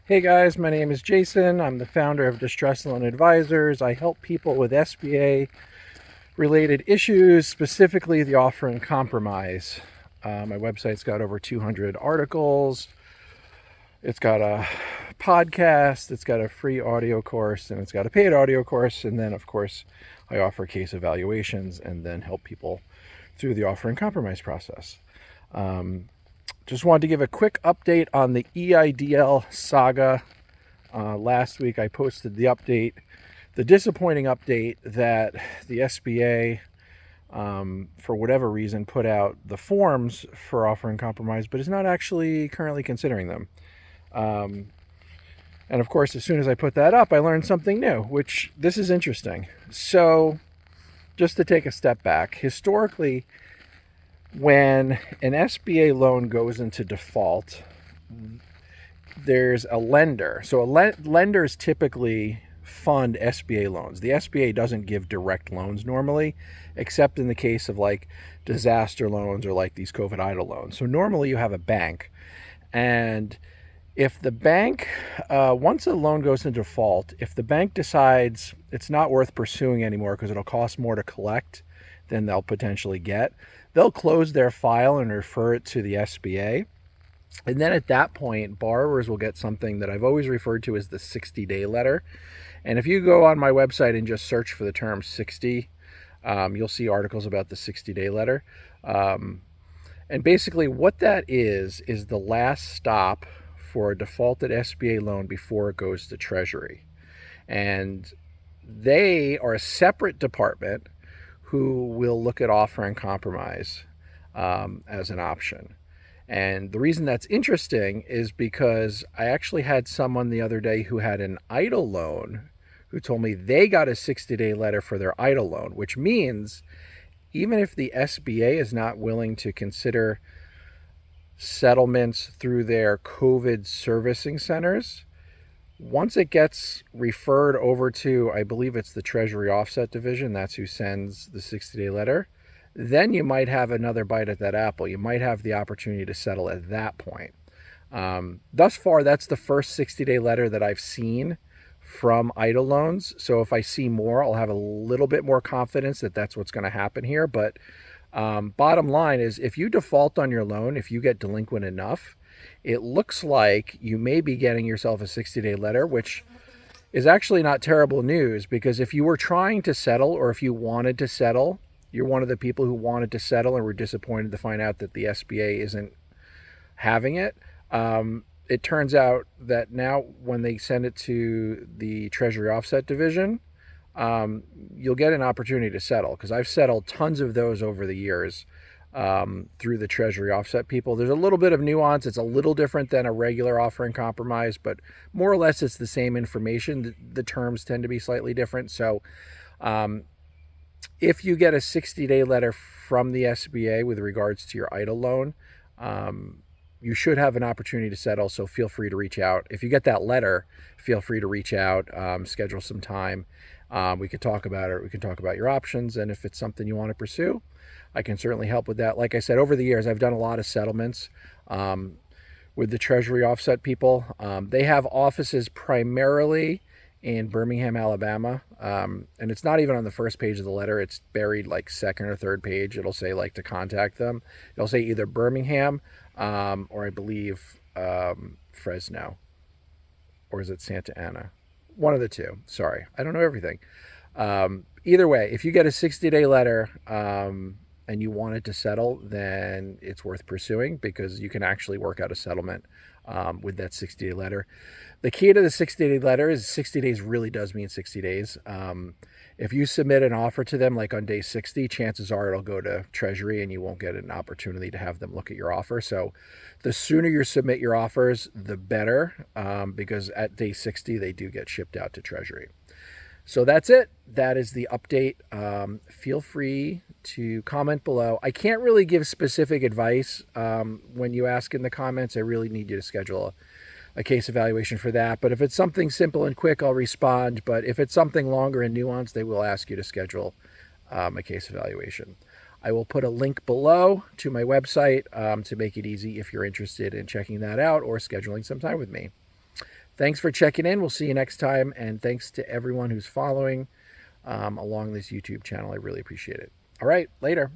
Hey guys, my name is Jason. I'm the founder of Distress Loan Advisors. I help people with SBA related issues, specifically the offer and compromise. My website's got over 200 articles. It's got a podcast, it's got a free audio course, and it's got a paid audio course. And then, of course, I offer case evaluations and then help people through the offer and compromise process. Just wanted to give a quick update on the EIDL saga. Last week I posted the disappointing update that the SBA, for whatever reason, put out the forms for offer and compromise, but is not actually currently considering them. And of course, as soon as I put that up, I learned something new, which this is interesting. So just to take a step back, historically, when an SBA loan goes into default, there's a lender. So lenders typically fund SBA loans. The SBA doesn't give direct loans normally, except in the case of like disaster loans or like these COVID EIDL loans. So normally you have a bank, and if the bank, once a loan goes into default, if the bank decides it's not worth pursuing anymore because it'll cost more to collect than they'll potentially get, they'll close their file and refer it to the SBA. And then at that point, borrowers will get something that I've always referred to as the 60-day letter. And if you go on my website and just search for the term 60, you'll see articles about the 60-day letter. And basically what that is the last stop for a defaulted SBA loan before it goes to Treasury. And they are a separate department who will look at offer and compromise as an option. And the reason that's interesting is because I actually had someone the other day who had an EIDL loan who told me they got a 60-day letter for their EIDL loan, which means even if the SBA is not willing to consider settlements through their COVID servicing centers, once it gets referred over to, I believe it's the Treasury Offset Division, that's who sends the 60-day letter, then you might have another bite at that apple. You might have the opportunity to settle at that point. Thus far, that's the first 60-day letter that I've seen from EIDL loans. So if I see more, I'll have a little bit more confidence that that's what's going to happen here. But bottom line is, if you default on your loan, if you get delinquent enough, it looks like you may be getting yourself a 60-day letter, which is actually not terrible news, because if you were trying to settle, or if you wanted to settle, you're one of the people who wanted to settle and were disappointed to find out that the SBA isn't having it. It turns out that now when they send it to the Treasury Offset Division, you'll get an opportunity to settle, because I've settled tons of those over the years through the Treasury Offset people. There's a little bit of nuance. It's a little different than a regular offer and compromise, but more or less it's the same information. The terms tend to be slightly different. So if you get a 60-day letter from the SBA with regards to your EIDL loan, you should have an opportunity to settle. So feel free to reach out. If you get that letter, feel free to reach out, schedule some time. We could talk about it. We can talk about your options. And if it's something you want to pursue, I can certainly help with that. Like I said, over the years, I've done a lot of settlements with the Treasury Offset people. They have offices primarily in Birmingham, Alabama. And it's not even on the first page of the letter. It's buried like second or third page. It'll say like to contact them. It'll say either Birmingham or I believe Fresno, or is it Santa Ana? One of the two. Sorry, I don't know everything. Either way, if you get a 60-day letter and you wanted to settle, then it's worth pursuing, because you can actually work out a settlement with that 60-day letter. The key to the 60-day letter is 60 days really does mean 60 days. If you submit an offer to them like on day 60, chances are it'll go to Treasury and you won't get an opportunity to have them look at your offer. So the sooner you submit your offers, the better, because at day 60, they do get shipped out to Treasury. So that's it. That is the update. Feel free to comment below. I can't really give specific advice when you ask in the comments. I really need you to schedule a case evaluation for that. But if it's something simple and quick, I'll respond. But if it's something longer and nuanced, they will ask you to schedule a case evaluation. I will put a link below to my website to make it easy if you're interested in checking that out or scheduling some time with me. Thanks for checking in. We'll see you next time. And thanks to everyone who's following along this YouTube channel. I really appreciate it. All right, later.